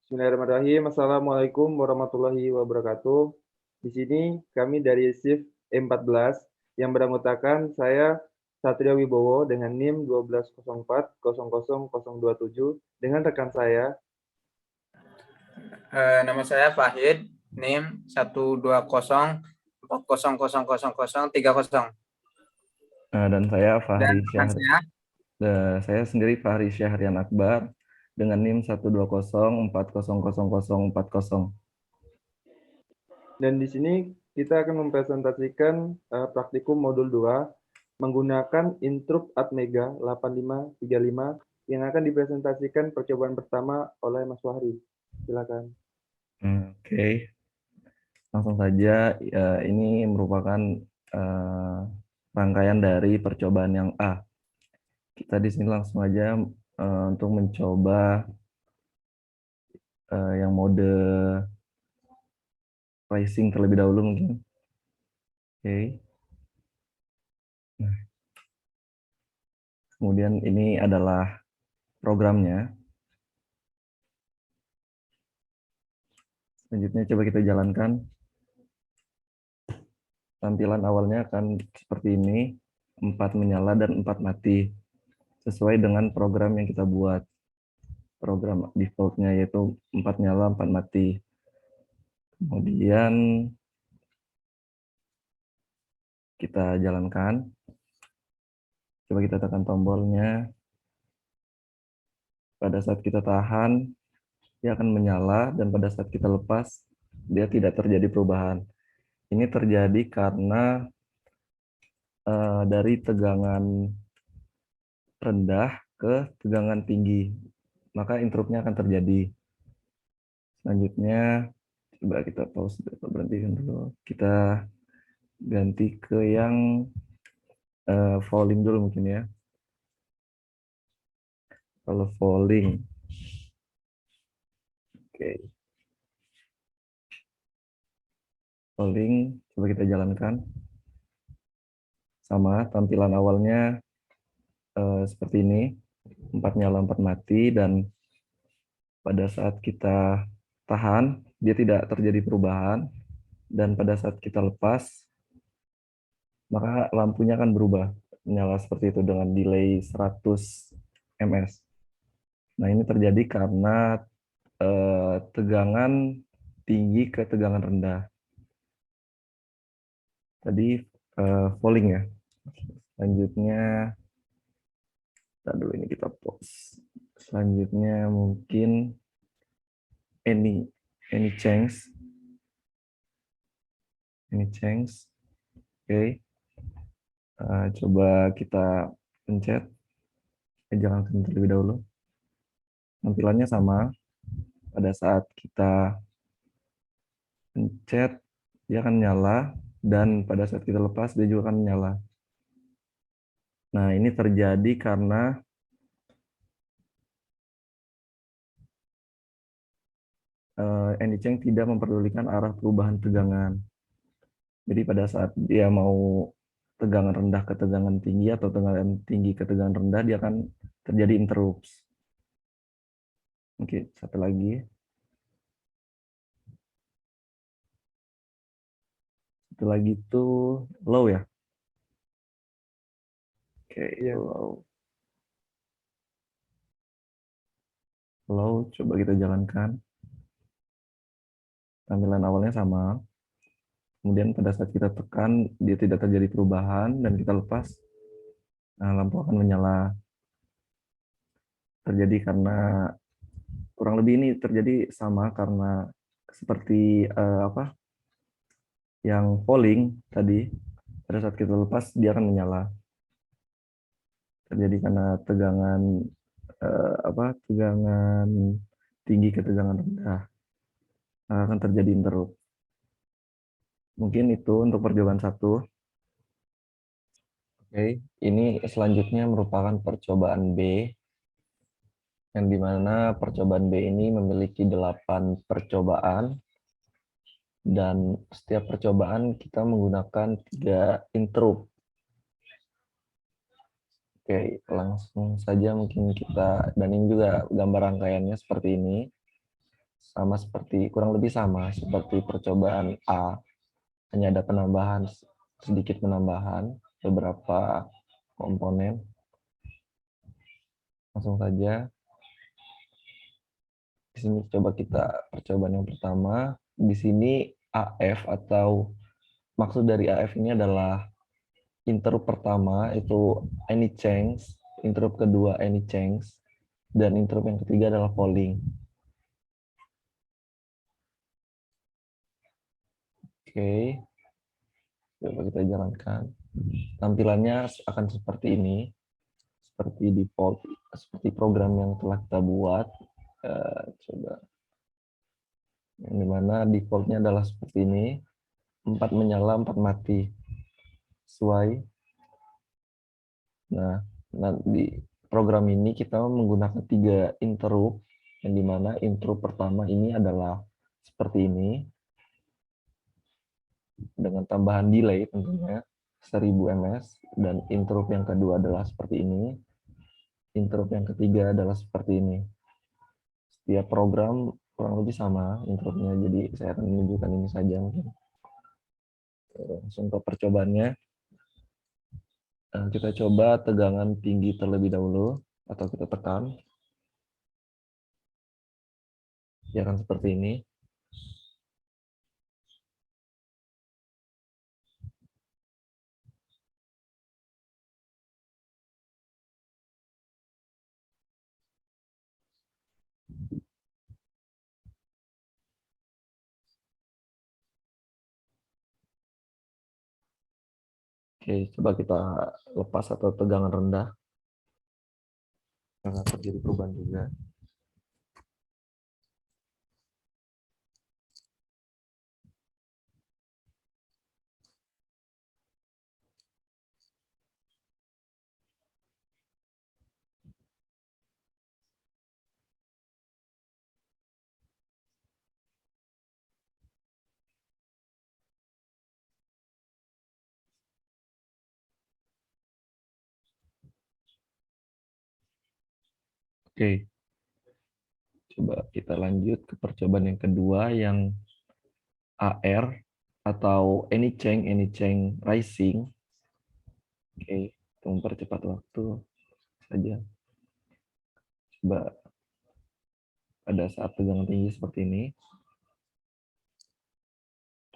Bismillahirrahmanirrahim. Assalamualaikum warahmatullahi wabarakatuh. Di sini kami dari SIF E14 yang beranggotakan saya Satrio Wibowo dengan NIM 1204000027 dengan rekan saya Nama saya Fahid, NIM 120400030. Dan saya Dan Fahri rekan Syahri. saya Saya sendiri Fahri Syahrian Akbar dengan NIM 120400040. dan di sini kita akan mempresentasikan praktikum modul 2 menggunakan Intrup Atmega 8535 yang akan dipresentasikan percobaan pertama oleh Mas Fahri. Silakan. Oke. Langsung saja, ini merupakan rangkaian dari percobaan yang A. Kita di sini langsung aja untuk mencoba yang mode racing terlebih dahulu mungkin. Oke. Nah, kemudian ini adalah programnya. Selanjutnya coba kita jalankan. Tampilan awalnya akan seperti ini, 4 menyala dan 4 mati. Sesuai dengan program yang kita buat. Program defaultnya yaitu 4 nyala, 4 mati. Kemudian kita jalankan. Coba kita tekan tombolnya. Pada saat kita tahan, dia akan menyala, dan pada saat kita lepas, dia tidak terjadi perubahan. Ini terjadi karena dari tegangan rendah ke tegangan tinggi, maka interruptnya akan terjadi. Selanjutnya, coba kita pause, berhentikan dulu. Kita ganti ke yang falling dulu mungkin ya. Kalau falling, oke. Falling, coba kita jalankan. Sama, tampilan awalnya seperti ini, 4 nyala 4 mati, dan pada saat kita tahan, dia tidak terjadi perubahan, dan pada saat kita lepas, maka lampunya akan berubah, menyala seperti itu dengan delay 100 ms. Nah, ini terjadi karena tegangan tinggi ke tegangan rendah. Tadi falling ya. Selanjutnya, dulu ini kita pause. Selanjutnya mungkin any change. Oke. Coba kita pencet. Jalankan terlebih dahulu. Tampilannya sama. Pada saat kita pencet, dia akan nyala, dan pada saat kita lepas, dia juga akan nyala. Nah, ini terjadi karena anychange tidak memperdulikan arah perubahan tegangan. Jadi pada saat dia mau tegangan rendah ke tegangan tinggi atau tegangan tinggi ke tegangan rendah, dia akan terjadi interrupts. Oke, satu lagi. Satu lagi itu low ya. Oke, low. Low, coba kita jalankan. Tampilan awalnya sama. Kemudian pada saat kita tekan, dia tidak terjadi perubahan, dan kita lepas, nah, lampu akan menyala. Terjadi karena, kurang lebih ini terjadi sama karena seperti yang falling tadi, pada saat kita lepas, dia akan menyala. Terjadi karena tegangan tegangan tinggi ke tegangan rendah, akan terjadi interrupt. Mungkin itu untuk percobaan 1. Oke, ini selanjutnya merupakan percobaan B, yang dimana percobaan B ini memiliki 8 percobaan, dan setiap percobaan kita menggunakan 3 interrupt. Oke, langsung saja mungkin kita, dan ini juga gambar rangkaiannya seperti ini. sama seperti, kurang lebih sama seperti percobaan A, hanya ada penambahan, sedikit penambahan beberapa komponen. Langsung saja. Di sini coba kita percobaan yang pertama. Di sini AF atau maksud dari AF ini adalah interrupt pertama itu any change, interrupt kedua any change, dan interrupt yang ketiga adalah polling. Oke, coba kita jalankan. Tampilannya akan seperti ini, seperti default, seperti program yang telah kita buat. Coba, yang dimana defaultnya adalah seperti ini, 4 menyala, 4 mati, sesuai. Nah, di program ini kita menggunakan 3 interrupt, yang dimana interrupt pertama ini adalah seperti ini, dengan tambahan delay tentunya 1000 ms, dan interrupt yang kedua adalah seperti ini, interrupt yang ketiga adalah seperti ini. Setiap program kurang lebih sama interruptnya, jadi saya akan menunjukkan ini saja mungkin. Langsung ke percobaannya. Kita coba tegangan tinggi terlebih dahulu, atau kita tekan. Ya akan seperti ini. Oke, coba kita lepas atau tegangan rendah. Karena terjadi perubahan juga. Oke, coba kita lanjut ke percobaan yang kedua, yang AR atau any change rising. Oke, untuk mempercepat waktu saja. Coba pada saat tegangan tinggi seperti ini,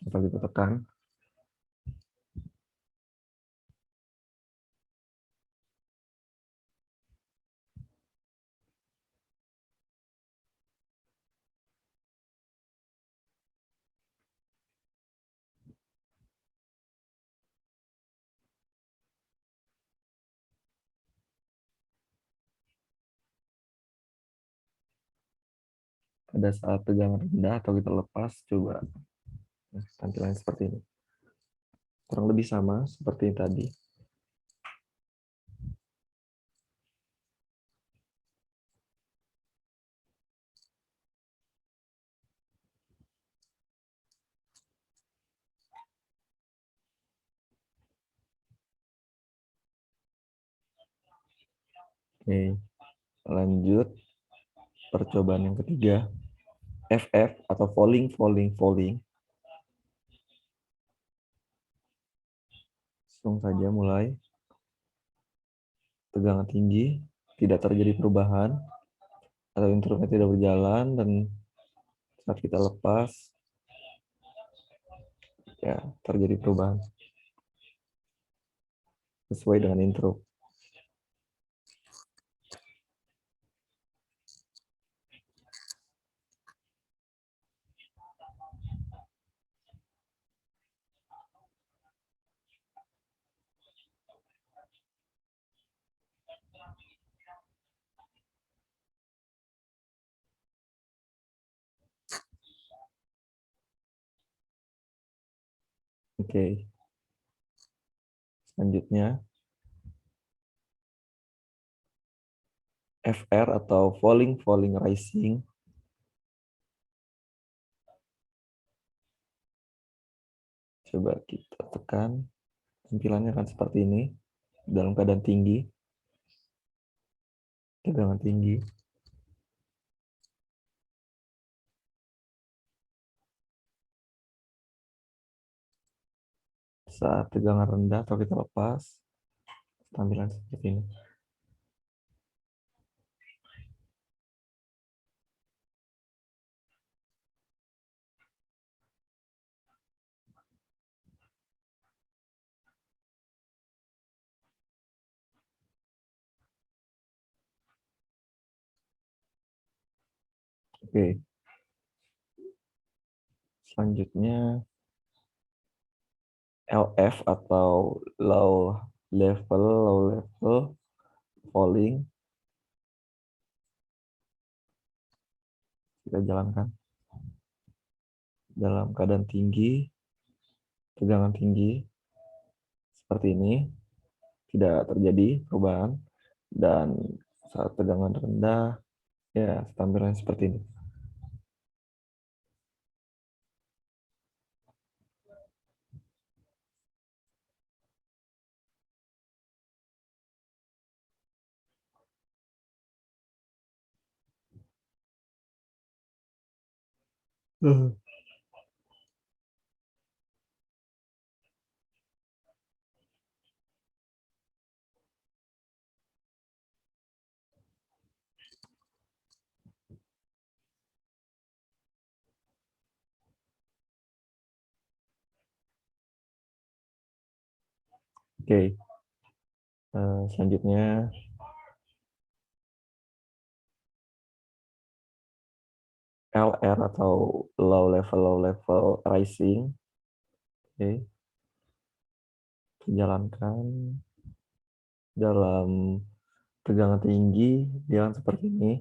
coba kita tekan. Pada saat tegangan rendah atau kita lepas, coba tampilannya seperti ini. Kurang lebih sama seperti tadi. Oke, lanjut percobaan yang ketiga, FF atau falling. Langsung saja mulai. Tegangan tinggi, tidak terjadi perubahan, atau interruptnya tidak berjalan, dan saat kita lepas, ya terjadi perubahan sesuai dengan interrupt. Oke. Selanjutnya, FR atau falling rising. Coba kita tekan. Tampilannya akan seperti ini. Dalam keadaan tinggi. Tegangan tinggi. saat tegangan rendah atau kita lepas, tampilan seperti ini. Oke. Selanjutnya LF atau low level falling. Kita jalankan. Dalam keadaan tinggi, tegangan tinggi, seperti ini, tidak terjadi perubahan. Dan saat tegangan rendah, ya tampilan seperti ini. Oke. Selanjutnya LR atau low level rising. Oke. Jalankan dalam tegangan tinggi, jalan seperti ini.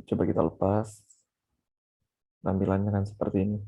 Coba kita lepas. Tampilannya kan seperti ini.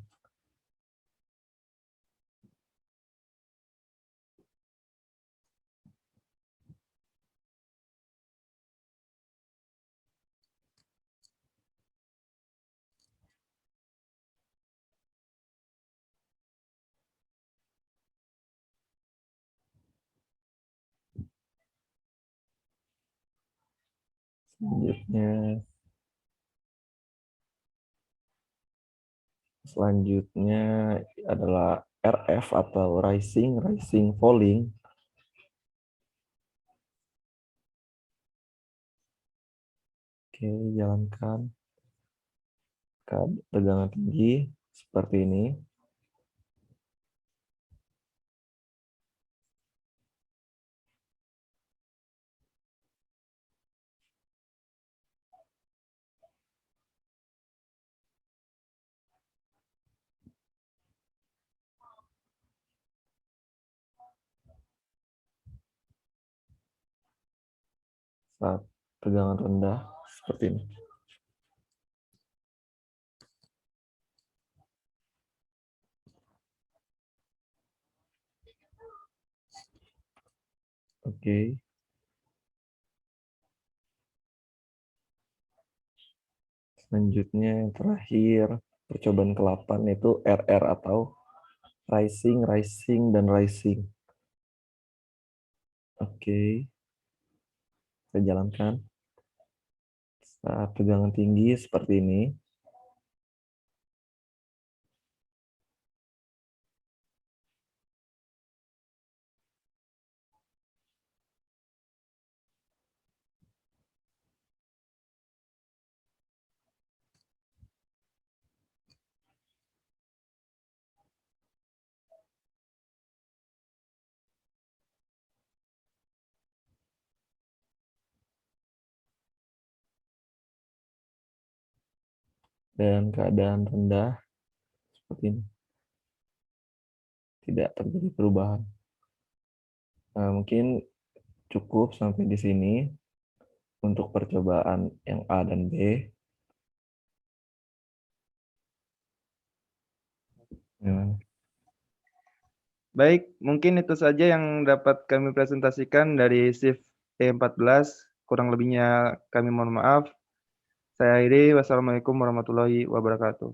Selanjutnya adalah RF atau rising falling. Oke, jalankan ke tegangan tinggi seperti ini. Saat tegangan rendah seperti ini. Oke. Selanjutnya yang terakhir, percobaan ke-8 itu RR atau rising dan rising. Oke. Kita jalankan. Saat tegangan tinggi seperti ini. Dan keadaan rendah seperti ini. Tidak terjadi perubahan. Nah, mungkin cukup sampai di sini untuk percobaan yang A dan B. Gimana? Baik, mungkin itu saja yang dapat kami presentasikan dari shift E14. Kurang lebihnya kami mohon maaf. Saya akhiri. Wassalamualaikum warahmatullahi wabarakatuh.